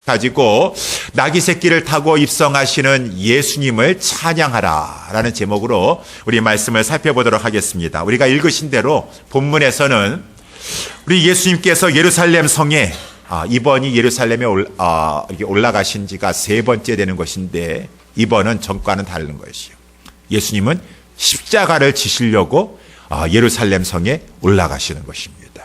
가지고 나귀 새끼를 타고 입성하시는 예수님을 찬양하라 라는 제목으로 우리 말씀을 살펴보도록 하겠습니다. 우리가 읽으신 대로 본문에서는 우리 예수님께서 예루살렘 성에 이번이 예루살렘에 올라가신 지가 3번째 되는 것인데 이번은 전과는 다른 것이요. 예수님은 십자가를 지시려고 예루살렘 성에 올라가시는 것입니다.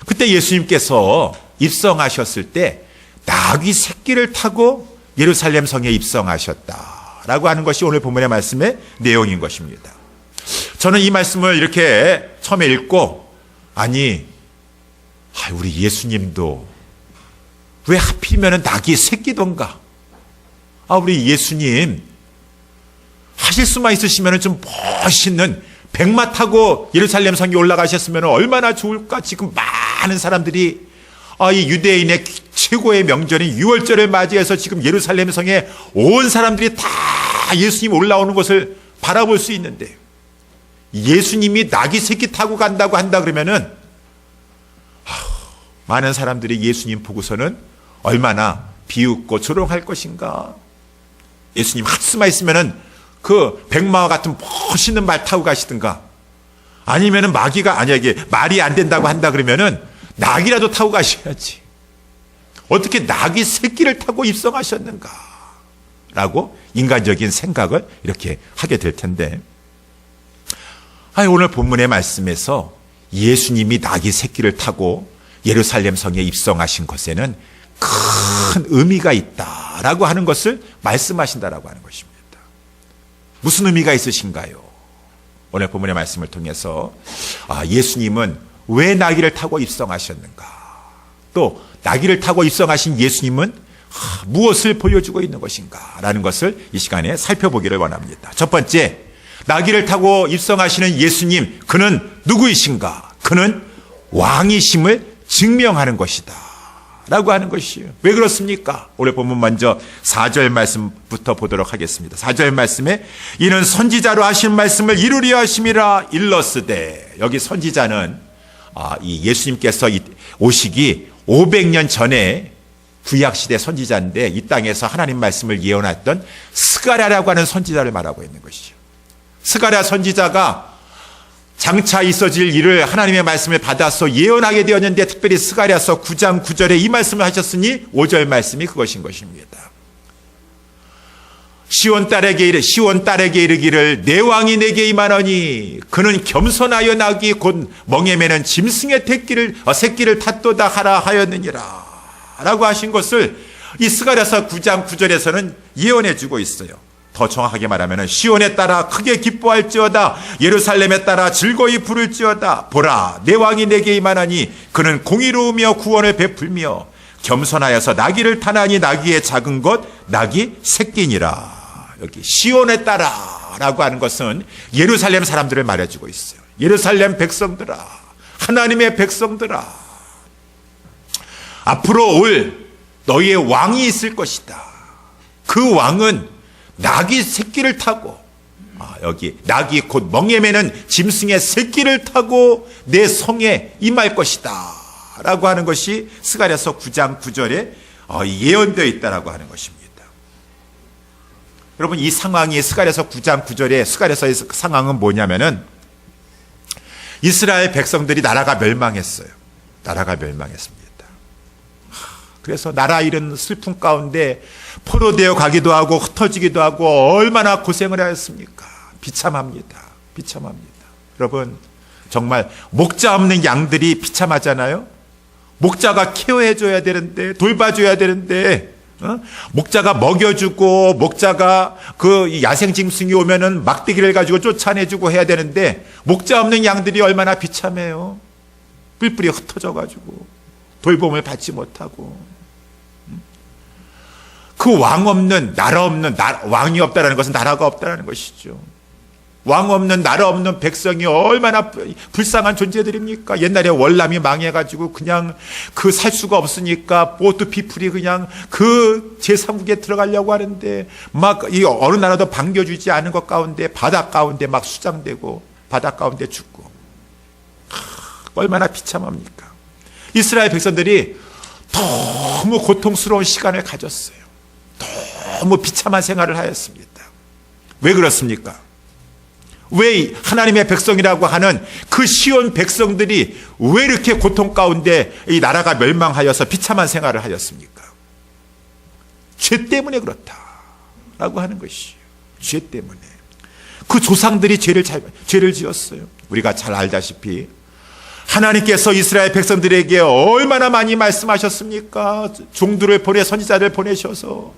그때 예수님께서 입성하셨을 때 나귀 새끼를 타고 예루살렘 성에 입성하셨다라고 하는 것이 오늘 본문의 말씀의 내용인 것입니다. 저는 이 말씀을 이렇게 처음에 읽고 우리 예수님도 왜 하필이면 나귀 새끼던가? 우리 예수님 하실 수만 있으시면 좀 멋있는 백마 타고 예루살렘 성에 올라가셨으면 얼마나 좋을까? 지금 많은 사람들이 이 유대인의 최고의 명절인 유월절을 맞이해서 지금 예루살렘 성에 온 사람들이 다 예수님 올라오는 것을 바라볼 수 있는데 예수님이 나귀 새끼 타고 간다고 한다 그러면은 많은 사람들이 예수님 보고서는 얼마나 비웃고 조롱할 것인가. 예수님 할 수만 있으면은 그 백마와 같은 멋있는 말 타고 가시든가 아니면은 말이 안 된다고 한다 그러면은 나귀라도 타고 가셔야지. 어떻게 나귀 새끼를 타고 입성하셨는가? 라고 인간적인 생각을 이렇게 하게 될 텐데 오늘 본문의 말씀에서 예수님이 나귀 새끼를 타고 예루살렘 성에 입성하신 것에는 큰 의미가 있다라고 하는 것을 말씀하신다라고 하는 것입니다. 무슨 의미가 있으신가요? 오늘 본문의 말씀을 통해서 예수님은 왜 나귀를 타고 입성하셨는가? 또 나귀를 타고 입성하신 예수님은 무엇을 보여주고 있는 것인가? 라는 것을 이 시간에 살펴보기를 원합니다. 첫 번째, 나귀를 타고 입성하시는 예수님, 그는 누구이신가? 그는 왕이심을 증명하는 것이다 라고 하는 것이에요. 왜 그렇습니까? 오늘 본문 먼저 4절 말씀부터 보도록 하겠습니다. 4절 말씀에 이는 선지자로 하신 말씀을 이루려 하심이라 일렀으되, 여기 선지자는 이 예수님께서 오시기 500년 전에 구약시대 선지자인데 이 땅에서 하나님 말씀을 예언했던 스가랴라고 하는 선지자를 말하고 있는 것이죠. 스가랴 선지자가 장차 있어질 일을 하나님의 말씀을 받아서 예언하게 되었는데 특별히 스가랴서 9장 9절에 이 말씀을 하셨으니 5절 말씀이 그것인 것입니다. 시온 딸에게 이르기를 내 왕이 내게 임하노니 그는 겸손하여 나귀 곧 멍에 매는 짐승의 새끼를 탔도다 하라 하였느니라 라고 하신 것을 이 스가랴서 9장 9절에서는 예언해 주고 있어요. 더 정확하게 말하면 시온에 따라 크게 기뻐할지어다 예루살렘에 따라 즐거이 부를지어다 보라 내 왕이 내게 임하나니 그는 공의로우며 구원을 베풀며 겸손하여서 나귀를 타나니 나귀의 작은 것 나귀 새끼니라. 여기 시온에 따라 라고 하는 것은 예루살렘 사람들을 말해주고 있어요. 예루살렘 백성들아, 하나님의 백성들아, 앞으로 올 너희의 왕이 있을 것이다. 그 왕은 나귀 새끼를 타고 여기 나귀 곧 멍에 매는 짐승의 새끼를 타고 내 성에 임할 것이다 라고 하는 것이 스가랴서 9장 9절에 예언되어 있다라고 하는 것입니다. 여러분, 이 상황이 스가랴서 9장 9절에 스가랴서의 상황은 뭐냐면은 이스라엘 백성들이 나라가 멸망했어요. 나라가 멸망했습니다. 그래서 나라 잃은 슬픔 가운데 포로되어 가기도 하고 흩어지기도 하고 얼마나 고생을 하였습니까? 비참합니다. 여러분, 정말 목자 없는 양들이 비참하잖아요. 목자가 케어해줘야 되는데, 돌봐줘야 되는데, 목자가 먹여주고 목자가 그 야생 짐승이 오면은 막대기를 가지고 쫓아내주고 해야 되는데 목자 없는 양들이 얼마나 비참해요. 뿔뿔이 흩어져가지고 돌봄을 받지 못하고. 그 왕 없는 왕이 없다라는 것은 나라가 없다라는 것이죠. 왕 없는 나라 없는 백성이 얼마나 불쌍한 존재들입니까? 옛날에 월남이 망해가지고 그냥 그 살 수가 없으니까 보트 피플이 그냥 그 제3국에 들어가려고 하는데 막 이 어느 나라도 반겨주지 않은 것 가운데 바다 가운데 막 수장되고 바다 가운데 죽고 얼마나 비참합니까? 이스라엘 백성들이 너무 고통스러운 시간을 가졌어요. 너무 비참한 생활을 하였습니다. 왜 그렇습니까? 왜 하나님의 백성이라고 하는 그 시온 백성들이 왜 이렇게 고통 가운데 이 나라가 멸망하여서 비참한 생활을 하였습니까? 죄 때문에 그렇다라고 하는 것이에요. 죄 때문에. 그 조상들이 죄를 지었어요. 우리가 잘 알다시피 하나님께서 이스라엘 백성들에게 얼마나 많이 말씀하셨습니까? 종들을 보내, 선지자를 보내셔서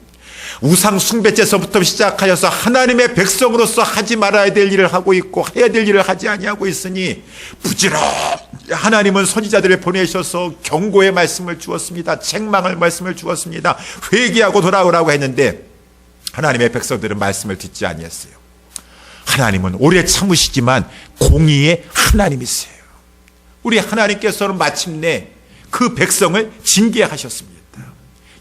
우상 숭배죄서부터 시작하여서 하나님의 백성으로서 하지 말아야 될 일을 하고 있고 해야 될 일을 하지 아니하고 있으니 부지런히 하나님은 선지자들을 보내셔서 경고의 말씀을 주었습니다. 책망의 말씀을 주었습니다. 회개하고 돌아오라고 했는데 하나님의 백성들은 말씀을 듣지 아니했어요. 하나님은 오래 참으시지만 공의의 하나님이세요. 우리 하나님께서는 마침내 그 백성을 징계하셨습니다.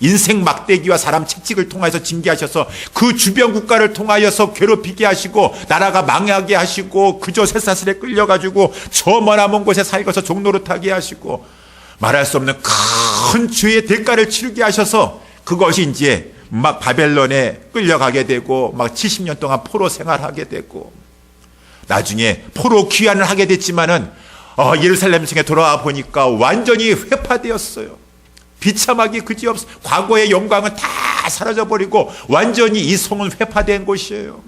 인생 막대기와 사람 채찍을 통해서 징계하셔서 그 주변 국가를 통하여서 괴롭히게 하시고 나라가 망하게 하시고 그저 쇠사슬에 끌려가지고 저 머나먼 곳에 살고서 종노릇하게 하시고 말할 수 없는 큰 죄의 대가를 치르게 하셔서 그것이 이제 막 바벨론에 끌려가게 되고 막 70년 동안 포로 생활하게 되고 나중에 포로 귀환을 하게 됐지만은 예루살렘 성에 돌아와 보니까 완전히 회파되었어요. 비참하기 그지없어. 과거의 영광은 다 사라져버리고 완전히 이 성은 회파된 곳이에요.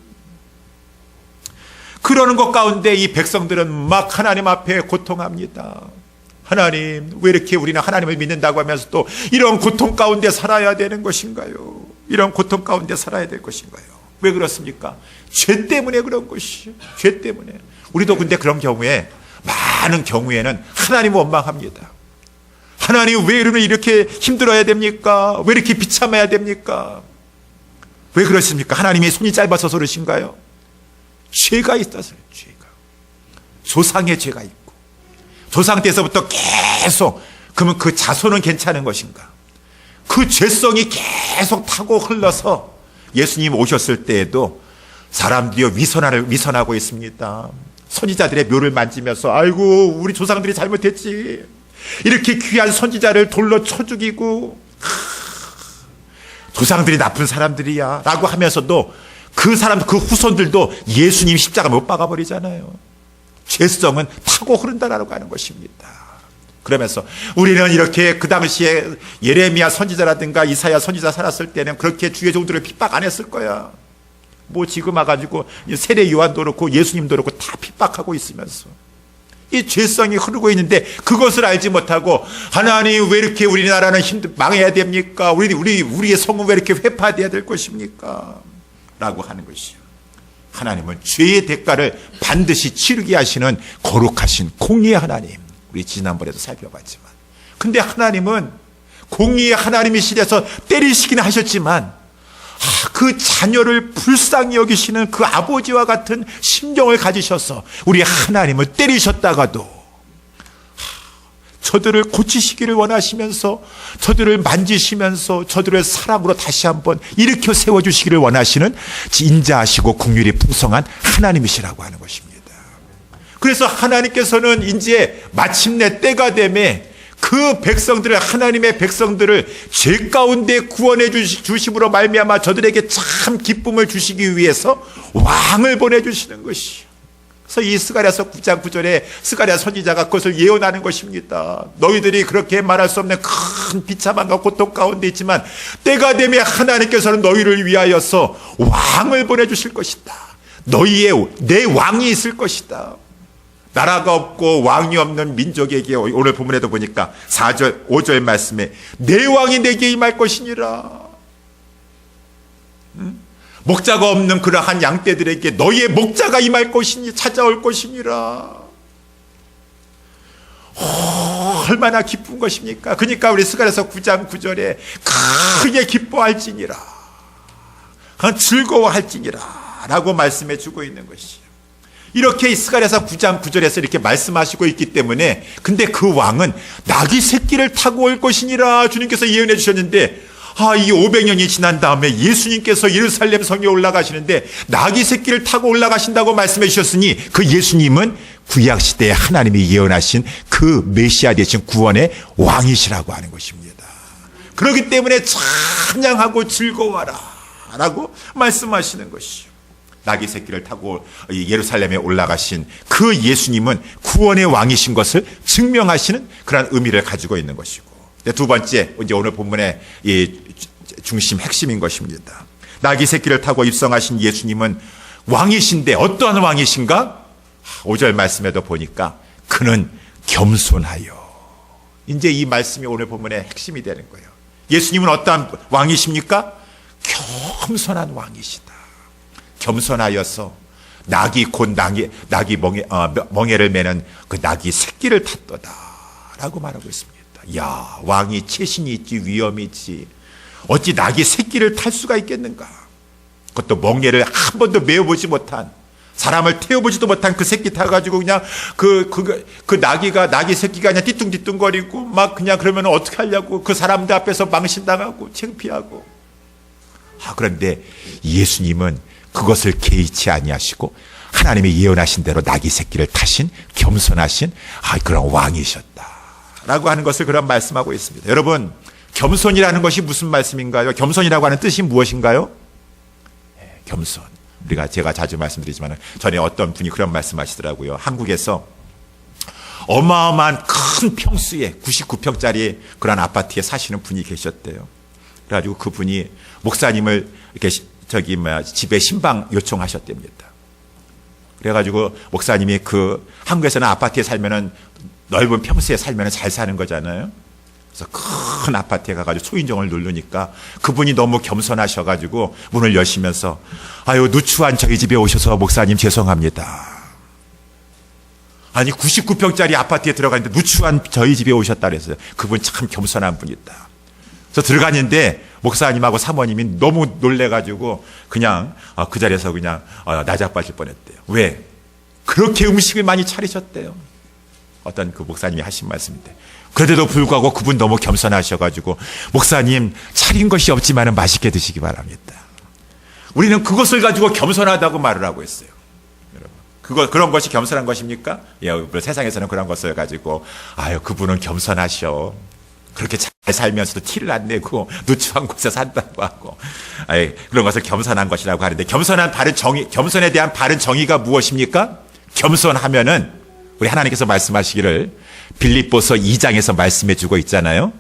그러는 것 가운데 이 백성들은 막 하나님 앞에 고통합니다. 하나님, 왜 이렇게 우리는 하나님을 믿는다고 하면서 또 이런 고통 가운데 살아야 되는 것인가요? 이런 고통 가운데 살아야 될 것인가요? 왜 그렇습니까? 죄 때문에 그런 것이에요. 죄 때문에. 우리도 근데 그런 경우에 많은 경우에는 하나님을 원망합니다. 하나님 왜 이렇게 힘들어야 됩니까? 왜 이렇게 비참해야 됩니까? 왜 그렇습니까? 하나님이 손이 짧아서 그러신가요? 죄가 있어서요. 죄가. 조상의 죄가 있고 조상 때서부터 계속 그러면 그 자손은 괜찮은 것인가? 그 죄성이 계속 타고 흘러서 예수님 오셨을 때에도 사람들이 위선하고 있습니다. 선지자들의 묘를 만지면서 아이고 우리 조상들이 잘못했지. 이렇게 귀한 선지자를 돌로 쳐 죽이고 조상들이 나쁜 사람들이야 라고 하면서도 그 후손들도 예수님 십자가 못 박아버리잖아요. 죄성은 타고 흐른다라고 하는 것입니다. 그러면서 우리는 이렇게 그 당시에 예레미야 선지자라든가 이사야 선지자 살았을 때는 그렇게 주의 종들을 핍박 안 했을 거야. 뭐 지금 와가지고 세례 요한도 그렇고 예수님도 그렇고 다 핍박하고 있으면서 이 죄성이 흐르고 있는데 그것을 알지 못하고 하나님 왜 이렇게 우리나라는 망해야 됩니까? 우리의 성은 왜 이렇게 회파돼야 될 것입니까? 라고 하는 것이요. 하나님은 죄의 대가를 반드시 치르게 하시는 거룩하신 공의의 하나님. 우리 지난번에도 살펴봤지만 근데 하나님은 공의의 하나님이시라서 때리시기는 하셨지만 그 자녀를 불쌍히 여기시는 그 아버지와 같은 심정을 가지셔서 우리 하나님을 때리셨다가도 저들을 고치시기를 원하시면서 저들을 만지시면서 저들을 사랑으로 다시 한번 일으켜 세워주시기를 원하시는 인자하시고 긍휼이 풍성한 하나님이시라고 하는 것입니다. 그래서 하나님께서는 이제 마침내 때가 되매 그 백성들을 하나님의 백성들을 죄 가운데 구원해 주심으로 말미암아 저들에게 참 기쁨을 주시기 위해서 왕을 보내주시는 것이요. 그래서 이 스가랴서 9장 9절에 스가랴 선지자가 그것을 예언하는 것입니다. 너희들이 그렇게 말할 수 없는 큰 비참함과 고통 가운데 있지만 때가 되면 하나님께서는 너희를 위하여서 왕을 보내주실 것이다. 내 왕이 있을 것이다. 나라가 없고 왕이 없는 민족에게 오늘 본문에도 보니까 4절 5절 말씀에 내 왕이 내게 임할 것이니라. 목자가 없는 그러한 양떼들에게 너희의 목자가 임할 것이니 찾아올 것이니라. 얼마나 기쁜 것입니까? 그러니까 우리 스가랴서 9장 9절에 크게 기뻐할지니라, 즐거워할지니라 라고 말씀해 주고 있는 것이에요. 이렇게 스가랴서 9장 9절에서 이렇게 말씀하시고 있기 때문에 근데 그 왕은 나귀 새끼를 타고 올 것이니라 주님께서 예언해 주셨는데 이 500년이 지난 다음에 예수님께서 예루살렘 성에 올라가시는데 나귀 새끼를 타고 올라가신다고 말씀해 주셨으니 그 예수님은 구약시대에 하나님이 예언하신 그 메시아 되신 구원의 왕이시라고 하는 것입니다. 그렇기 때문에 찬양하고 즐거워하라 라고 말씀하시는 것이요. 나귀 새끼를 타고 예루살렘에 올라가신 그 예수님은 구원의 왕이신 것을 증명하시는 그런 의미를 가지고 있는 것이고, 두 번째, 이제 오늘 본문의 이 중심 핵심인 것입니다. 나귀 새끼를 타고 입성하신 예수님은 왕이신데 어떠한 왕이신가? 5절 말씀에도 보니까 그는 겸손하여. 이제 이 말씀이 오늘 본문의 핵심이 되는 거예요. 예수님은 어떠한 왕이십니까? 겸손한 왕이시다. 겸손하여서 낙이 곧 낙이 멍에를 매는 그 낙이 새끼를 탔도다 라고 말하고 있습니다. 야, 왕이 체신이 있지 위엄이 있지 어찌 낙이 새끼를 탈 수가 있겠는가? 그것도 멍에를 한 번도 메어보지 못한, 사람을 태워보지도 못한 그 새끼 타가지고 그냥 낙이 새끼가 그냥 띠뚱띠뚱거리고 막 그냥 그러면 어떻게 하려고 그 사람들 앞에서 망신당하고 창피하고. 그런데 예수님은 그것을 개의치 아니하시고 하나님이 예언하신 대로 낙이 새끼를 타신 겸손하신 그런 왕이셨다라고 하는 것을 그런 말씀하고 있습니다. 여러분, 겸손이라는 것이 무슨 말씀인가요? 겸손이라고 하는 뜻이 무엇인가요? 겸손. 제가 자주 말씀드리지만 전에 어떤 분이 그런 말씀하시더라고요. 한국에서 어마어마한 큰 평수에 99평짜리 그런 아파트에 사시는 분이 계셨대요. 그래가지고 그분이 목사님을 이렇게 집에 신방 요청하셨답니다. 그래가지고 목사님이 한국에서는 아파트에 살면은 넓은 평수에 살면은 잘 사는 거잖아요. 그래서 큰 아파트에 가가지고 초인종을 누르니까 그분이 너무 겸손하셔가지고 문을 여시면서 누추한 저희 집에 오셔서 목사님 죄송합니다. 아니 99평짜리 아파트에 들어가는데 누추한 저희 집에 오셨다 그랬어요. 그분 참 겸손한 분이다. 그래서 들어갔는데 목사님하고 사모님이 너무 놀래가지고 그냥 그 자리에서 그냥 나자빠질 뻔했대요. 왜? 그렇게 음식을 많이 차리셨대요. 어떤 그 목사님이 하신 말씀인데, 그런데도 불구하고 그분 너무 겸손하셔가지고 목사님 차린 것이 없지만 맛있게 드시기 바랍니다. 우리는 그것을 가지고 겸손하다고 말을 하고 있어요. 여러분, 그런 것이 겸손한 것입니까? 세상에서는 그런 것을 가지고 그분은 겸손하셔. 그렇게 잘 살면서도 티를 안 내고 누추한 곳에 산다고 하고 그런 것을 겸손한 것이라고 하는데, 겸손에 대한 바른 정의가 무엇입니까? 겸손하면은 우리 하나님께서 말씀하시기를 빌립보서 2장에서 말씀해 주고 있잖아요.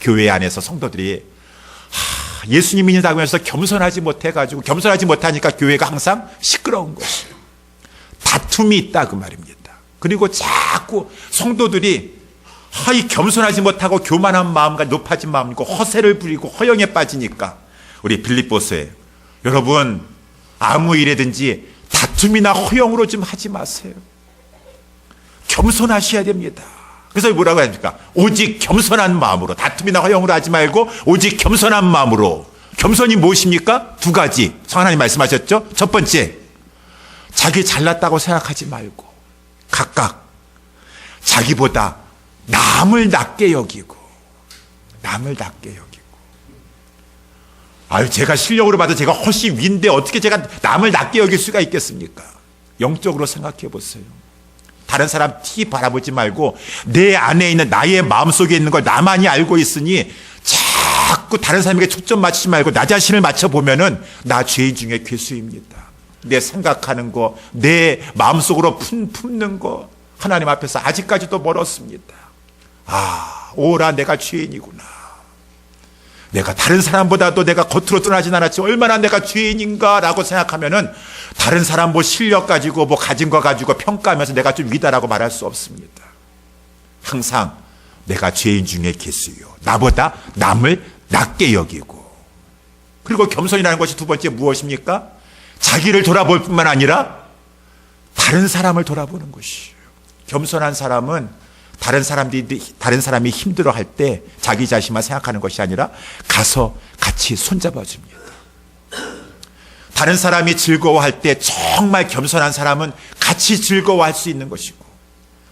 교회 안에서 성도들이 예수님이 있다고 해서 겸손하지 못하니까 교회가 항상 시끄러운 것이에요. 다툼이 있다 그 말입니다. 그리고 자꾸 성도들이 이 겸손하지 못하고 교만한 마음과 높아진 마음이고 허세를 부리고 허영에 빠지니까 우리 빌립보서에 여러분 아무 일에든지 다툼이나 허영으로 좀 하지 마세요. 겸손하셔야 됩니다. 그래서 뭐라고 합니까? 오직 겸손한 마음으로, 다툼이나 허영으로 하지 말고 오직 겸손한 마음으로. 겸손이 무엇입니까? 두 가지 하나님 말씀하셨죠. 첫 번째, 자기 잘났다고 생각하지 말고 각각 자기보다 남을 낮게 여기고 제가 실력으로 봐도 제가 훨씬 위인데 어떻게 제가 남을 낮게 여길 수가 있겠습니까? 영적으로 생각해 보세요. 다른 사람 티 바라보지 말고 내 안에 있는 나의 마음속에 있는 걸 나만이 알고 있으니 자꾸 다른 사람에게 초점 맞추지 말고 나 자신을 맞춰보면은 나 죄인 중에 괴수입니다. 내 생각하는 거, 내 마음속으로 품는 거 하나님 앞에서 아직까지도 멀었습니다. 오라 내가 죄인이구나. 내가 다른 사람보다도 내가 겉으로 드러나진 않았지 얼마나 내가 죄인인가 라고 생각하면은 다른 사람 실력 가지고 가진 거 가지고 평가하면서 내가 좀 위다라고 말할 수 없습니다. 항상 내가 죄인 중에 괴수요. 나보다 남을 낮게 여기고. 그리고 겸손이라는 것이 두 번째 무엇입니까? 자기를 돌아볼 뿐만 아니라 다른 사람을 돌아보는 것이에요. 겸손한 사람은 다른 사람이 힘들어할 때 자기 자신만 생각하는 것이 아니라 가서 같이 손잡아 줍니다. 다른 사람이 즐거워할 때 정말 겸손한 사람은 같이 즐거워할 수 있는 것이고,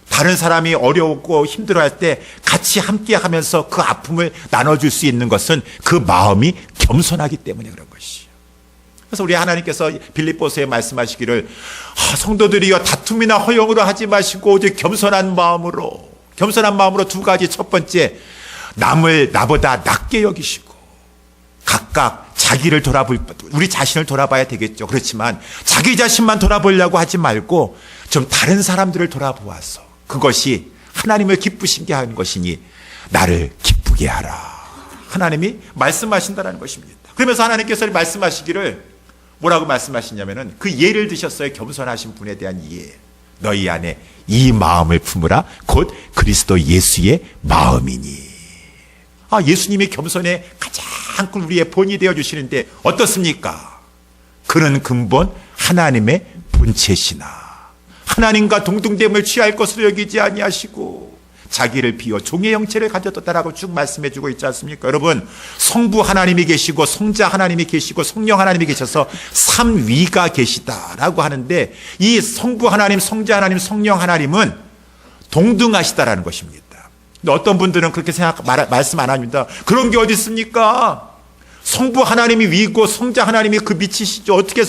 다른 사람이 어려웠고 힘들어할 때 같이 함께 하면서 그 아픔을 나눠줄 수 있는 것은 그 마음이 겸손하기 때문에 그런 것이에요. 그래서 우리 하나님께서 빌립보서에 말씀하시기를 성도들이여 다툼이나 허영으로 하지 마시고 오직 겸손한 마음으로 두 가지. 첫 번째, 남을 나보다 낮게 여기시고 각각 자기를 우리 자신을 돌아봐야 되겠죠. 그렇지만 자기 자신만 돌아보려고 하지 말고 좀 다른 사람들을 돌아보아서 그것이 하나님을 기쁘시게 하는 것이니 나를 기쁘게 하라. 하나님이 말씀하신다는 것입니다. 그러면서 하나님께서 말씀하시기를 뭐라고 말씀하시냐면은 그 예를 드셨어요. 겸손하신 분에 대한 예. 너희 안에 이 마음을 품으라. 곧 그리스도 예수의 마음이니. 예수님이 겸손의 가장 큰 우리의 본이 되어 주시는데 어떻습니까? 그는 근본 하나님의 본체시나 하나님과 동등됨을 취할 것으로 여기지 아니하시고 자기를 비워 종의 형체를 가졌다라고 쭉 말씀해 주고 있지 않습니까? 여러분, 성부 하나님이 계시고 성자 하나님이 계시고 성령 하나님이 계셔서 삼위가 계시다라고 하는데 이 성부 하나님, 성자 하나님, 성령 하나님은 동등하시다라는 것입니다. 근데 어떤 분들은 그렇게 말씀 안 합니다. 그런 게 어디 있습니까? 성부 하나님이 위고 성자 하나님이 그 밑이시죠. 어떻게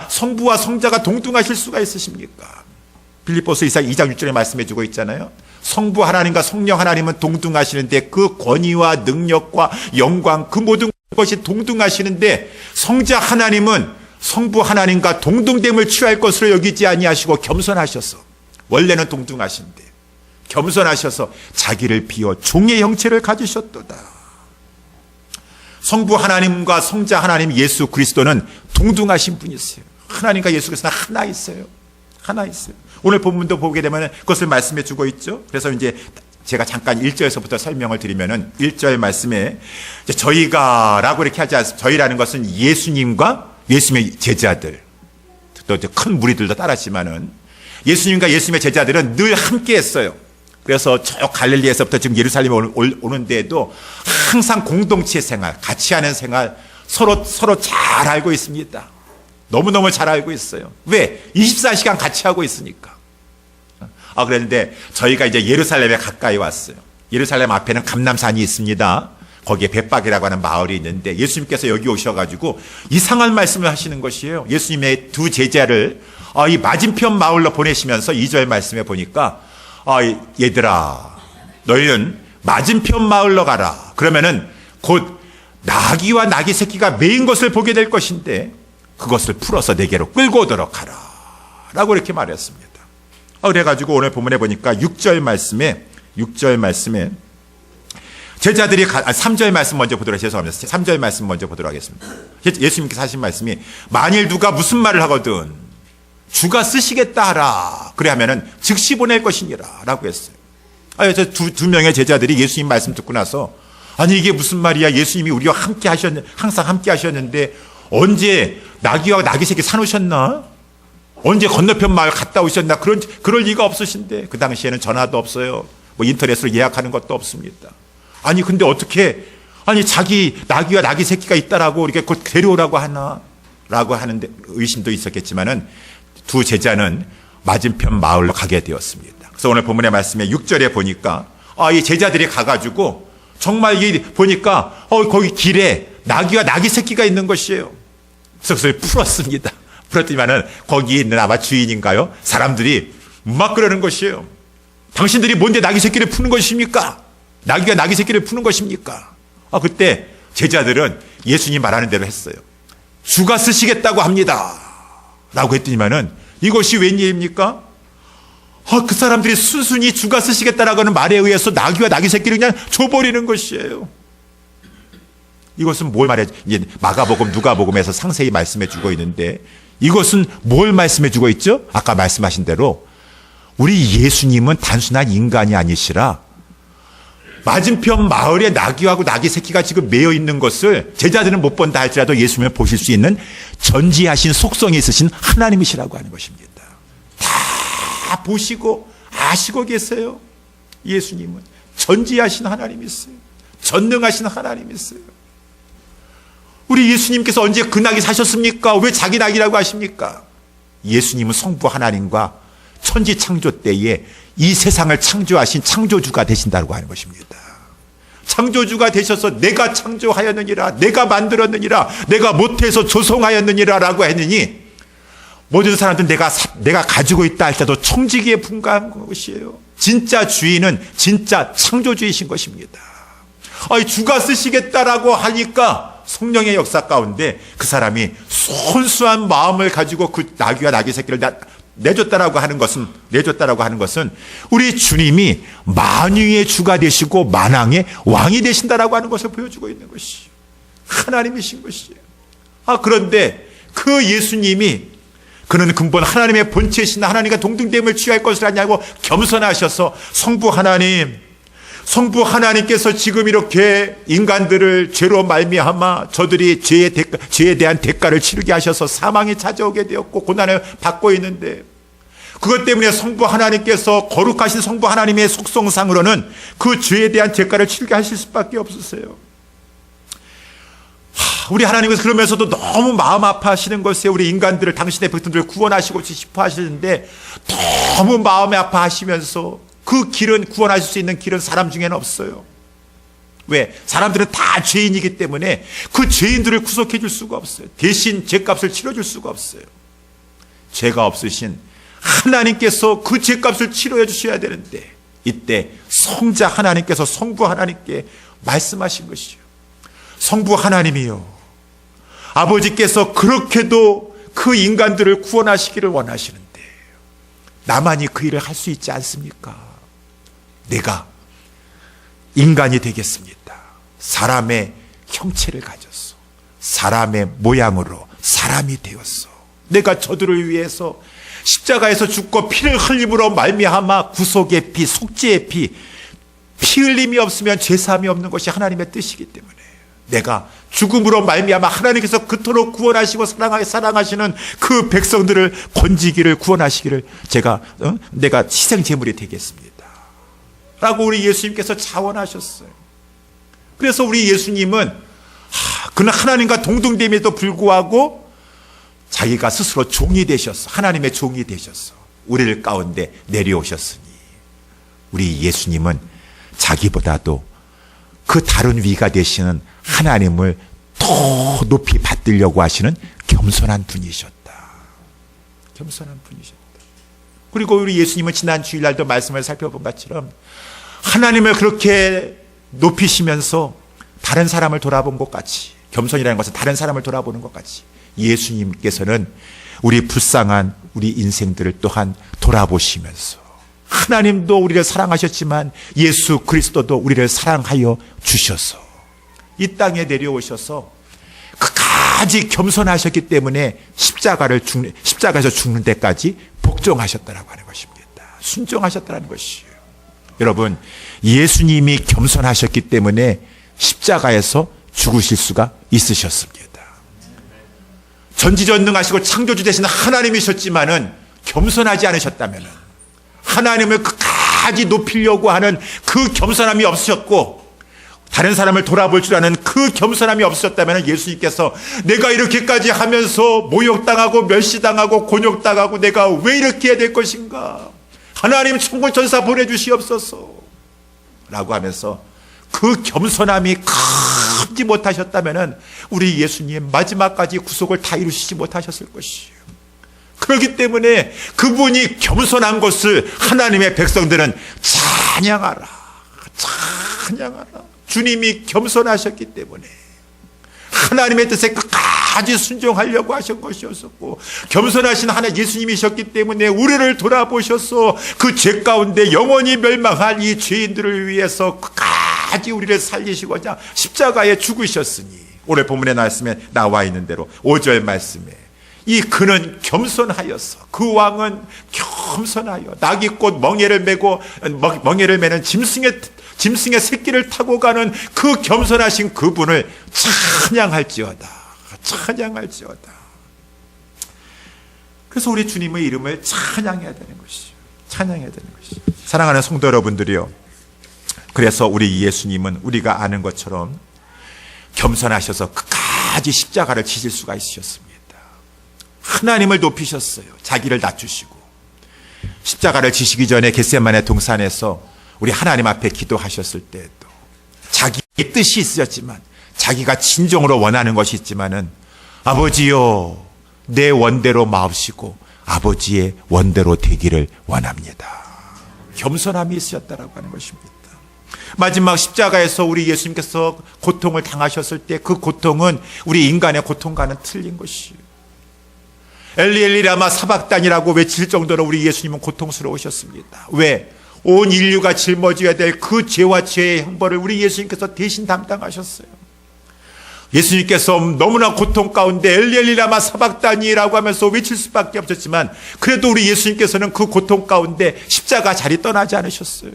성부와 성자가 동등하실 수가 있으십니까? 빌립보서 2장 6절에 말씀해 주고 있잖아요. 성부 하나님과 성령 하나님은 동등하시는데 그 권위와 능력과 영광 그 모든 것이 동등하시는데 성자 하나님은 성부 하나님과 동등됨을 취할 것으로 여기지 아니하시고 겸손하셔서 원래는 동등하신데 겸손하셔서 자기를 비워 종의 형체를 가지셨도다. 성부 하나님과 성자 하나님 예수 그리스도는 동등하신 분이세요. 하나님과 예수 그리스도는 하나 있어요. 하나 있어요. 오늘 본문도 보게 되면 그것을 말씀해 주고 있죠. 그래서 이제 제가 잠깐 1절에서부터 설명을 드리면은 1절 말씀에 저희가라고 이렇게 하지 않습니다. 저희라는 것은 예수님과 예수님의 제자들, 또 큰 무리들도 따랐지만은 예수님과 예수님의 제자들은 늘 함께 했어요. 그래서 저 갈릴리에서부터 지금 예루살렘에 오는 데에도 항상 공동체 생활, 같이 하는 생활 서로 잘 알고 있습니다. 너무너무 잘 알고 있어요. 왜? 24시간 같이 하고 있으니까. 그런데 저희가 이제 예루살렘에 가까이 왔어요. 예루살렘 앞에는 감람산이 있습니다. 거기에 벳박이라고 하는 마을이 있는데 예수님께서 여기 오셔가지고 이상한 말씀을 하시는 것이에요. 예수님의 두 제자를 이 맞은편 마을로 보내시면서 2절 말씀에 보니까 얘들아 너희는 맞은편 마을로 가라. 그러면은 곧 나귀와 나귀 새끼가 매인 것을 보게 될 것인데 그것을 풀어서 내게로 끌고 오도록 하라 라고 이렇게 말했습니다. 그래가지고 오늘 본문에 보니까 6절 말씀에 제자들이 3절 말씀 먼저 보도록 죄송합니다. 3절 말씀 먼저 보도록 하겠습니다. 예수님께서 하신 말씀이 만일 누가 무슨 말을 하거든 주가 쓰시겠다 하라. 그래 하면은 즉시 보낼 것이니라 라고 했어요. 그래서 두 명의 제자들이 예수님 말씀 듣고 나서 아니 이게 무슨 말이야. 예수님이 우리와 함께 항상 함께 하셨는데 언제 나귀와 나귀 새끼 사놓으셨나? 언제 건너편 마을 갔다 오셨나? 그럴 리가 없으신데 그 당시에는 전화도 없어요. 뭐 인터넷으로 예약하는 것도 없습니다. 아니 근데 어떻게 자기 나귀와 나귀 새끼가 있다라고 이렇게 곧 데려오라고 하나? 라고 하는데 의심도 있었겠지만은 두 제자는 맞은편 마을로 가게 되었습니다. 그래서 오늘 본문의 말씀에 6절에 보니까 이 제자들이 가가지고 정말 보니까 거기 길에 나귀와 나귀 새끼가 있는 것이에요. 그래서 그것을 풀었습니다. 풀었더니만은 거기 있는 아마 주인인가요? 사람들이 막 그러는 것이에요. 당신들이 뭔데 나귀 새끼를 푸는 것입니까? 나귀가 나귀 새끼를 푸는 것입니까? 그때 제자들은 예수님 말하는 대로 했어요. 주가 쓰시겠다고 합니다. 라고 했더니만은 이것이 웬일입니까? 그 사람들이 순순히 주가 쓰시겠다라고 하는 말에 의해서 나귀와 나귀 새끼를 그냥 줘버리는 것이에요. 이것은 뭘 말해? 이제 마가복음, 누가복음에서 상세히 말씀해 주고 있는데 이것은 뭘 말씀해 주고 있죠? 아까 말씀하신 대로 우리 예수님은 단순한 인간이 아니시라 맞은편 마을에 나귀하고 나귀 새끼가 지금 매여 있는 것을 제자들은 못 본다 할지라도 예수님은 보실 수 있는 전지하신 속성이 있으신 하나님이시라고 하는 것입니다. 다 보시고 아시고 계세요. 예수님은 전지하신 하나님이세요. 전능하신 하나님이세요. 우리 예수님께서 언제 그 나귀 사셨습니까? 왜 자기 나귀라고 하십니까? 예수님은 성부 하나님과 천지 창조 때에 이 세상을 창조하신 창조주가 되신다고 하는 것입니다. 창조주가 되셔서 내가 창조하였느니라, 내가 만들었느니라, 내가 못해서 조성하였느니라 라고 했느니 모든 사람들은 내가 가지고 있다 할 때도 청지기에 불과한 것이에요. 진짜 주인은 진짜 창조주이신 것입니다. 주가 쓰시겠다라고 하니까 성령의 역사 가운데 그 사람이 순수한 마음을 가지고 그 나귀와 나귀 새끼를 내줬다라고 하는 것은 우리 주님이 만유의 주가 되시고 만왕의 왕이 되신다라고 하는 것을 보여주고 있는 것이에요. 하나님이신 것이에요. 그런데 그 예수님이 그는 근본 하나님의 본체이신 하나님과 동등됨을 취할 것을 아니하고 겸손하셔서 성부 하나님께서 지금 이렇게 인간들을 죄로 말미암아 저들이 죄에 대한 대가를 치르게 하셔서 사망이 찾아오게 되었고 고난을 받고 있는데, 그것 때문에 성부 하나님께서 거룩하신 성부 하나님의 속성상으로는 그 죄에 대한 대가를 치르게 하실 수밖에 없으세요. 우리 하나님께서 그러면서도 너무 마음 아파하시는 것에 우리 인간들을, 당신의 백성들을 구원하시고 싶어 하시는데 너무 마음이 아파하시면서 그 길은, 구원하실 수 있는 길은 사람 중에는 없어요. 왜? 사람들은 다 죄인이기 때문에 그 죄인들을 구속해 줄 수가 없어요. 대신 죄값을 치러줄 수가 없어요. 죄가 없으신 하나님께서 그 죄값을 치러해 주셔야 되는데, 이때 성자 하나님께서 성부 하나님께 말씀하신 것이요, 성부 하나님이요, 아버지께서 그렇게도 그 인간들을 구원하시기를 원하시는데 나만이 그 일을 할 수 있지 않습니까? 내가 인간이 되겠습니다. 사람의 형체를 가졌어. 사람의 모양으로 사람이 되었어. 내가 저들을 위해서 십자가에서 죽고 피를 흘림으로 말미암아 구속의 피, 속죄의 피 흘림이 없으면 죄사함이 없는 것이 하나님의 뜻이기 때문에 내가 죽음으로 말미암아 하나님께서 그토록 구원하시고 사랑하시는 그 백성들을 건지기를, 구원하시기를 내가 희생 제물이 되겠습니다 라고 우리 예수님께서 자원하셨어요. 그래서 우리 예수님은 그는 하나님과 동등됨에도 불구하고 자기가 스스로 종이 되셨어. 하나님의 종이 되셨어. 우리를 가운데 내려오셨으니 우리 예수님은 자기보다도 그 다른 위가 되시는 하나님을 더 높이 받들려고 하시는 겸손한 분이셨다. 겸손한 분이셨다. 그리고 우리 예수님은 지난 주일날도 말씀을 살펴본 것처럼 하나님을 그렇게 높이시면서 다른 사람을 돌아본 것 같이, 겸손이라는 것은 다른 사람을 돌아보는 것 같이, 예수님께서는 우리 불쌍한 우리 인생들을 또한 돌아보시면서 하나님도 우리를 사랑하셨지만 예수 그리스도도 우리를 사랑하여 주셔서 이 땅에 내려오셔서 끝까지 겸손하셨기 때문에 십자가에서 죽는 데까지 복종하셨다라고 하는 것입니다. 순종하셨다는 것이에요. 여러분, 예수님이 겸손하셨기 때문에 십자가에서 죽으실 수가 있으셨습니다. 전지전능하시고 창조주 되신 하나님이셨지만은 겸손하지 않으셨다면, 하나님을 끝까지 높이려고 하는 그 겸손함이 없으셨고 다른 사람을 돌아볼 줄 아는 그 겸손함이 없으셨다면 예수님께서 내가 이렇게까지 하면서 모욕당하고 멸시당하고 곤욕당하고 내가 왜 이렇게 해야 될 것인가, 하나님 천군천사 보내주시옵소서 라고 하면서 그 겸손함이 크지 못하셨다면 우리 예수님 마지막까지 구속을 다 이루시지 못하셨을 것이에요. 그렇기 때문에 그분이 겸손한 것을 하나님의 백성들은 찬양하라, 찬양하라. 주님이 겸손하셨기 때문에 하나님의 뜻에 끝까지 순종하려고 하신 것이었었고, 겸손하신 하나님 예수님이셨기 때문에 우리를 돌아보셔서 그 죄 가운데 영원히 멸망할 이 죄인들을 위해서 끝까지 우리를 살리시고자 십자가에 죽으셨으니, 오늘 본문에 나와 있는 대로 5절 말씀에 이 그는 겸손하여서, 그 왕은 겸손하여 나귀꽃 멍에를 매는 짐승의 새끼를 타고 가는 그 겸손하신 그분을 찬양할지어다. 찬양할지어다. 그래서 우리 주님의 이름을 찬양해야 되는 것이죠. 찬양해야 되는 것이죠. 사랑하는 성도 여러분들이요, 그래서 우리 예수님은 우리가 아는 것처럼 겸손하셔서 끝까지 십자가를 지실 수가 있으셨습니다. 하나님을 높이셨어요. 자기를 낮추시고 십자가를 지시기 전에 겟세마네 동산에서 우리 하나님 앞에 기도하셨을 때에도 자기의 뜻이 있으셨지만, 자기가 진정으로 원하는 것이 있지만은 아버지요 내 원대로 마옵시고 아버지의 원대로 되기를 원합니다. 겸손함이 있으셨다라고 하는 것입니다. 마지막 십자가에서 우리 예수님께서 고통을 당하셨을 때 그 고통은 우리 인간의 고통과는 틀린 것이에요. 엘리 엘리 라마 사박단이라고 외칠 정도로 우리 예수님은 고통스러우셨습니다. 왜? 온 인류가 짊어져야 될 그 죄와 죄의 형벌을 우리 예수님께서 대신 담당하셨어요. 예수님께서 너무나 고통 가운데 엘리 엘리 라마 사박단이라고 하면서 외칠 수밖에 없었지만 그래도 우리 예수님께서는 그 고통 가운데 십자가 자리 떠나지 않으셨어요.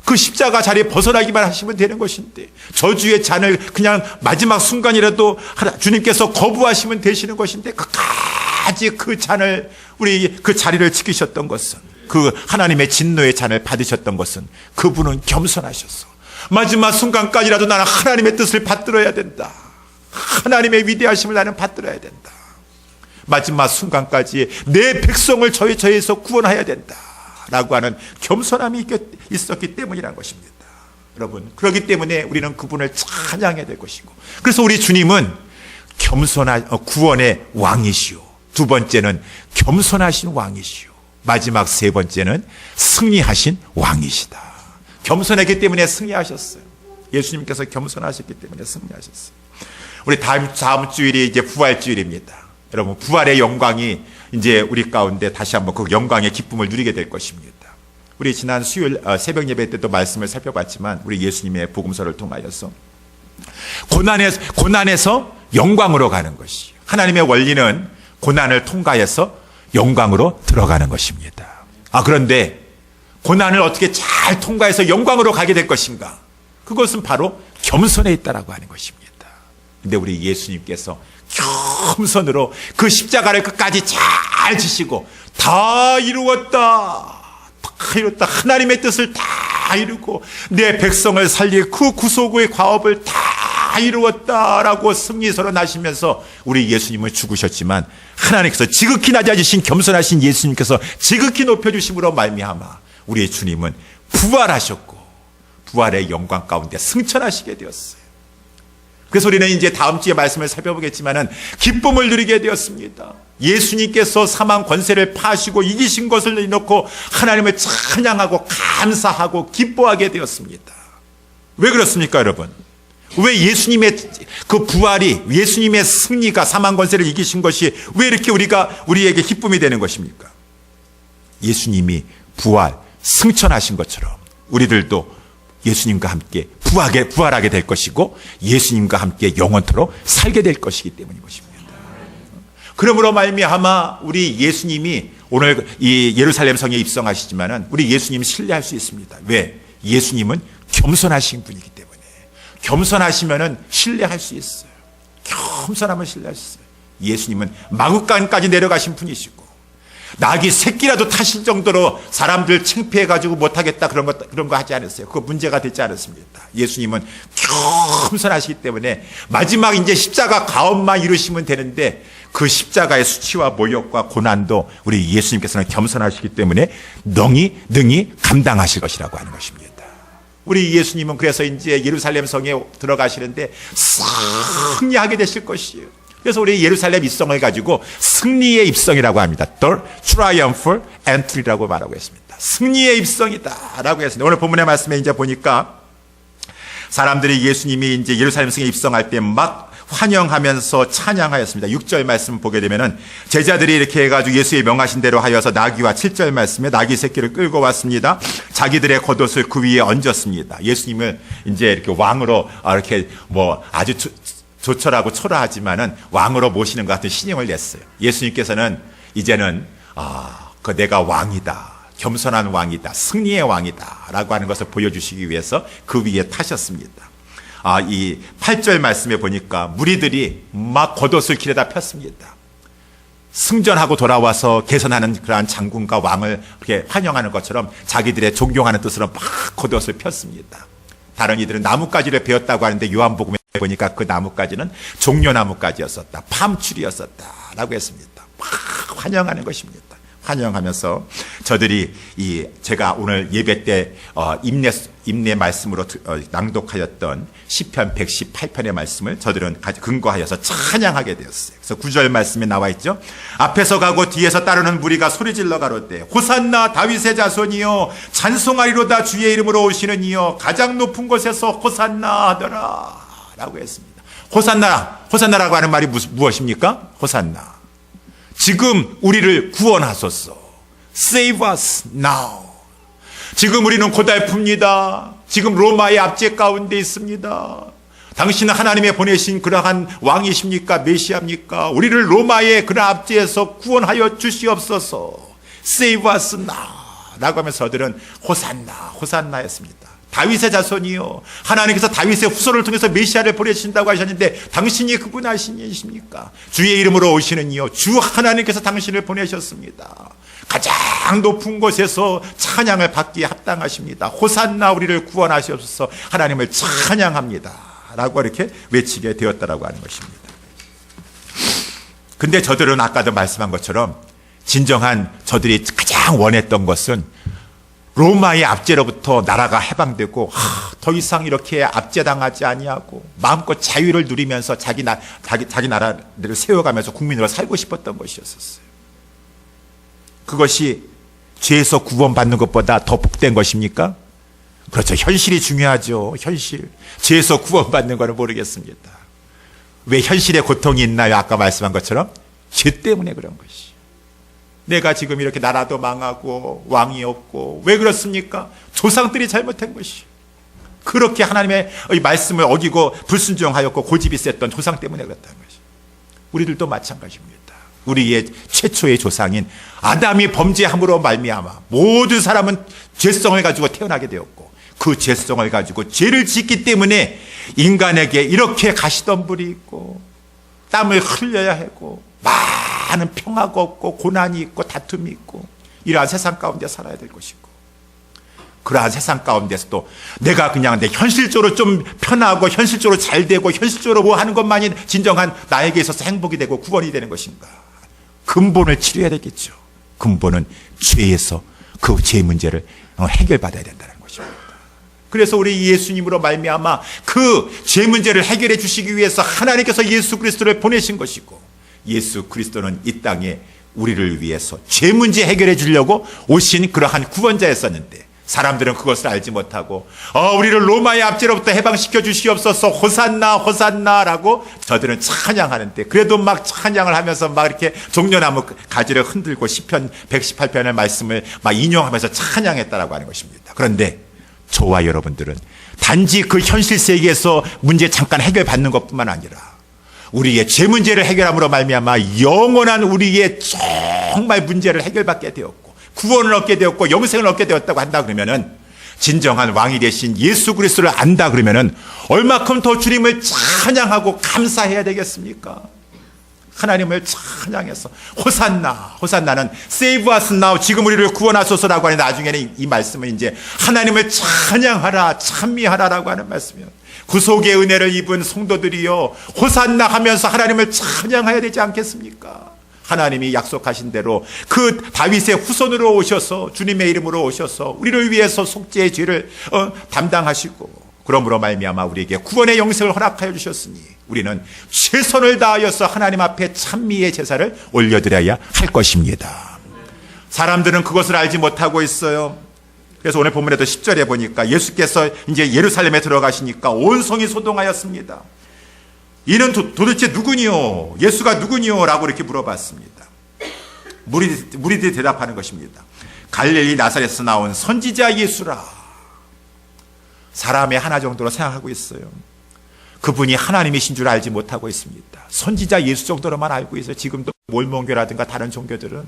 그 십자가 자리에 벗어나기만 하시면 되는 것인데 저주의 잔을 그냥 마지막 순간이라도 주님께서 거부하시면 되시는 것인데 끝까지 그 잔을 우리 그 자리를 지키셨던 것은 그 하나님의 진노의 잔을 받으셨던 것은 그분은 겸손하셨어. 마지막 순간까지라도 나는 하나님의 뜻을 받들어야 된다. 하나님의 위대하심을 나는 받들어야 된다. 마지막 순간까지 내 백성을 저에서 구원해야 된다 라고 하는 겸손함이 있었기 때문이라는 것입니다. 여러분, 그렇기 때문에 우리는 그분을 찬양해야 될 것이고, 그래서 우리 주님은 겸손한 구원의 왕이시오. 두 번째는 겸손하신 왕이시오. 마지막 세 번째는 승리하신 왕이시다. 겸손했기 때문에 승리하셨어요. 예수님께서 겸손하셨기 때문에 승리하셨어요. 우리 다음 주일이 이제 부활주일입니다. 여러분, 부활의 영광이 이제 우리 가운데 다시 한번 그 영광의 기쁨을 누리게 될 것입니다. 우리 지난 수요일 새벽 예배 때도 말씀을 살펴봤지만 우리 예수님의 복음서를 통하여서 고난에서 영광으로 가는 것이, 하나님의 원리는 고난을 통과해서 영광으로 들어가는 것입니다. 그런데 고난을 어떻게 잘 통과해서 영광으로 가게 될 것인가? 그것은 바로 겸손에 있다라고 하는 것입니다. 근데 우리 예수님께서 겸손으로 그 십자가를 끝까지 잘 지시고 다 이루었다. 다 이뤘다. 하나님의 뜻을 다 이루고 내 백성을 살릴 그 구속의 과업을 다 이루었다라고 승리선언 하시면서 우리 예수님은 죽으셨지만 하나님께서 지극히 낮아지신 겸손하신 예수님께서 지극히 높여주심으로 말미암아 우리의 주님은 부활하셨고 부활의 영광 가운데 승천하시게 되었어요. 그래서 우리는 이제 다음 주에 말씀을 살펴보겠지만은 기쁨을 누리게 되었습니다. 예수님께서 사망 권세를 파시고 이기신 것을 놓고 하나님을 찬양하고 감사하고 기뻐하게 되었습니다. 왜 그렇습니까, 여러분? 왜 예수님의 그 부활이, 예수님의 승리가 사망 권세를 이기신 것이 왜 이렇게 우리에게 기쁨이 되는 것입니까? 예수님이 승천하신 것처럼 우리들도 예수님과 함께 부활하게 될 것이고 예수님과 함께 영원토록 살게 될 것이기 때문인 것입니다. 그러므로 말미암아 우리 예수님이 오늘 이 예루살렘 성에 입성하시지만은 우리 예수님 신뢰할 수 있습니다. 왜? 예수님은 겸손하신 분이기 때문에. 겸손하시면은 신뢰할 수 있어요. 겸손하면 신뢰할 수 있어요. 예수님은 마구간까지 내려가신 분이시고 낙이 새끼라도 타실 정도로 사람들 창피해가지고 못하겠다 그런 거 하지 않았어요. 그거 문제가 되지 않았습니다. 예수님은 겸손하시기 때문에 마지막 이제 십자가 가업만 이루시면 되는데 그 십자가의 수치와 모욕과 고난도 우리 예수님께서는 겸손하시기 때문에 능히 감당하실 것이라고 하는 것입니다. 우리 예수님은 그래서 이제 예루살렘 성에 들어가시는데 승리하게 되실 것이에요. 그래서 우리 예루살렘 입성을 가지고 승리의 입성이라고 합니다. The triumphal entry라고 말하고 있습니다. 승리의 입성이다라고 했습니다. 오늘 본문의 말씀에 이제 보니까 사람들이 예수님이 이제 예루살렘 성에 입성할 때 막 환영하면서 찬양하였습니다. 6절 말씀 보게 되면은 제자들이 이렇게 해가지고 예수의 명하신 대로 하여서 나귀와 7절 말씀에 나귀 새끼를 끌고 왔습니다. 자기들의 겉옷을 그 위에 얹었습니다. 예수님을 이제 이렇게 왕으로 이렇게 뭐 아주 조촐하고 초라하지만은 왕으로 모시는 것 같은 신임을 냈어요. 예수님께서는 이제는 그 내가 왕이다, 겸손한 왕이다, 승리의 왕이다라고 하는 것을 보여주시기 위해서 그 위에 타셨습니다. 이 8절 말씀에 보니까 무리들이 막 겉옷을 길에다 폈습니다. 승전하고 돌아와서 개선하는 그러한 장군과 왕을 그렇게 환영하는 것처럼 자기들의 존경하는 뜻으로 막 겉옷을 폈습니다. 다른 이들은 나뭇가지를 베었다고 하는데 요한복음에 보니까 그 나뭇가지는 종려나뭇가지였었다, 팜추리였었다라고 했습니다. 막 환영하는 것입니다. 환영하면서 저들이 제가 오늘 예배 때 임내 말씀으로 낭독하였던 시편 118편의 말씀을 저들은 근거하여서 찬양하게 되었어요. 그래서 9절 말씀에 나와 있죠. 앞에서 가고 뒤에서 따르는 무리가 소리질러 가로되 호산나 다윗의 자손이여 찬송하리로다 주의 이름으로 오시는 이여 가장 높은 곳에서 호산나 하더라 라고 했습니다. 호산나라고 하는 말이 무엇입니까? 호산나, 지금 우리를 구원하소서. Save us now. 지금 우리는 고달픕니다. 지금 로마의 압제 가운데 있습니다. 당신은 하나님의 보내신 그러한 왕이십니까? 메시아입니까? 우리를 로마의 그런 압제에서 구원하여 주시옵소서. Save us now 라고 하면서 저들은 호산나 했습니다. 다윗의 자손이요, 하나님께서 다윗의 후손을 통해서 메시아를 보내신다고 하셨는데 당신이 그분 아니십니까? 주의 이름으로 오시는 이요, 주 하나님께서 당신을 보내셨습니다. 가장 높은 곳에서 찬양을 받기에 합당하십니다. 호산나, 우리를 구원하시옵소서. 하나님을 찬양합니다 라고 이렇게 외치게 되었다라고 하는 것입니다. 근데 저들은 아까도 말씀한 것처럼 진정한 저들이 가장 원했던 것은 로마의 압제로부터 나라가 해방되고 더 이상 이렇게 압제당하지 아니하고 마음껏 자유를 누리면서 자기 나라를 세워가면서 국민으로 살고 싶었던 것이었어요. 그것이 죄에서 구원받는 것보다 더 복된 것입니까? 그렇죠. 현실이 중요하죠. 현실. 죄에서 구원받는 거는 모르겠습니다. 왜 현실에 고통이 있나요? 아까 말씀한 것처럼 죄 때문에 그런 것이. 내가 지금 이렇게 나라도 망하고 왕이 없고 왜 그렇습니까? 조상들이 잘못한 것이. 그렇게 하나님의 말씀을 어기고 불순종하였고 고집이 셌던 조상 때문에 그렇다는 것이. 우리들도 마찬가지입니다. 우리의 최초의 조상인 아담이 범죄함으로 말미암아 모든 사람은 죄성을 가지고 태어나게 되었고 그 죄성을 가지고 죄를 짓기 때문에 인간에게 이렇게 가시덤불이 있고 땀을 흘려야 하고 많은 평화가 없고 고난이 있고 다툼이 있고 이러한 세상 가운데 살아야 될 것이고, 그러한 세상 가운데서도 내가 그냥 내 현실적으로 좀 편하고 현실적으로 잘 되고 현실적으로 뭐 하는 것만이 진정한 나에게 있어서 행복이 되고 구원이 되는 것인가? 근본을 치료해야 되겠죠. 근본은 죄에서 그 죄 문제를 해결받아야 된다는 것입니다. 그래서 우리 예수님으로 말미암아 그 죄 문제를 해결해 주시기 위해서 하나님께서 예수 그리스도를 보내신 것이고, 예수 그리스도는 이 땅에 우리를 위해서 죄 문제 해결해 주려고 오신 그러한 구원자였었는데 사람들은 그것을 알지 못하고 우리를 로마의 압제로부터 해방시켜 주시옵소서, 호산나 호산나라고 저들은 찬양하는데, 그래도 막 찬양을 하면서 막 이렇게 종려나무 가지를 흔들고 시편 118편의 말씀을 막 인용하면서 찬양했다라고 하는 것입니다. 그런데 저와 여러분들은 단지 그 현실 세계에서 문제 잠깐 해결받는 것뿐만 아니라 우리의 죄 문제를 해결함으로 말미암아 영원한 우리의 정말 문제를 해결받게 되었고 구원을 얻게 되었고 영생을 얻게 되었다고 한다 그러면은, 진정한 왕이 되신 예수 그리스도를 안다 그러면은 얼마큼 더 주님을 찬양하고 감사해야 되겠습니까? 하나님을 찬양해서 호산나, 호산나는 Save us now, 지금 우리를 구원하소서라고 하는, 나중에는 이 말씀은 이제 하나님을 찬양하라, 찬미하라라고 하는 말씀이에요. 구속의 은혜를 입은 성도들이요, 호산나 하면서 하나님을 찬양해야 되지 않겠습니까? 하나님이 약속하신 대로 그 다윗의 후손으로 오셔서 주님의 이름으로 오셔서 우리를 위해서 속죄의 죄를 담당하시고, 그러므로 말미암아 우리에게 구원의 영생을 허락하여 주셨으니 우리는 최선을 다하여서 하나님 앞에 찬미의 제사를 올려드려야 할 것입니다. 사람들은 그것을 알지 못하고 있어요. 그래서 오늘 본문에도 10절에 보니까 예수께서 이제 예루살렘에 들어가시니까 온 성이 소동하였습니다. 이는 도대체 누구니요? 예수가 누구니요? 라고 이렇게 물어봤습니다. 무리들이 대답하는 것입니다. 갈릴리 나사렛에서 나온 선지자 예수라. 사람의 하나 정도로 생각하고 있어요. 그분이 하나님이신 줄 알지 못하고 있습니다. 선지자 예수 정도로만 알고 있어요. 지금도 몰몬교라든가 다른 종교들은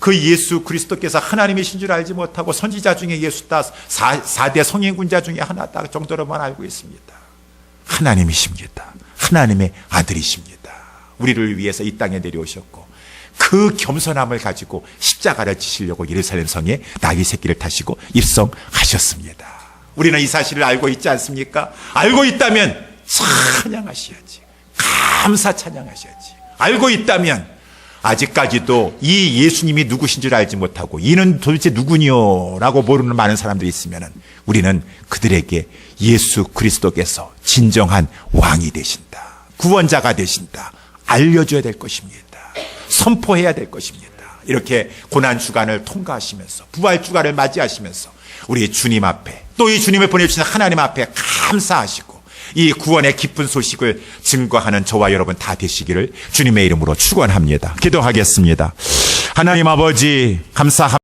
그 예수 그리스도께서 하나님이신 줄 알지 못하고 선지자 중에 예수다, 4대 성인군자 중에 하나다 정도로만 알고 있습니다. 하나님이십니다. 하나님의 아들이십니다. 우리를 위해서 이 땅에 내려오셨고 그 겸손함을 가지고 십자가를 지시려고 예루살렘 성에 나귀 새끼를 타시고 입성하셨습니다. 우리는 이 사실을 알고 있지 않습니까? 알고 있다면 찬양하셔야지. 감사 찬양하셔야지. 알고 있다면 아직까지도 이 예수님이 누구신 줄 알지 못하고 이는 도대체 누구뇨? 라고 모르는 많은 사람들이 있으면 우리는 그들에게 예수 그리스도께서 진정한 왕이 되신다. 구원자가 되신다. 알려줘야 될 것입니다. 선포해야 될 것입니다. 이렇게 고난주간을 통과하시면서 부활주간을 맞이하시면서 우리 주님 앞에 또 이 주님을 보내주신 하나님 앞에 감사하시고 이 구원의 기쁜 소식을 증거하는 저와 여러분 다 되시기를 주님의 이름으로 축원합니다. 기도하겠습니다. 하나님 아버지 감사합니다.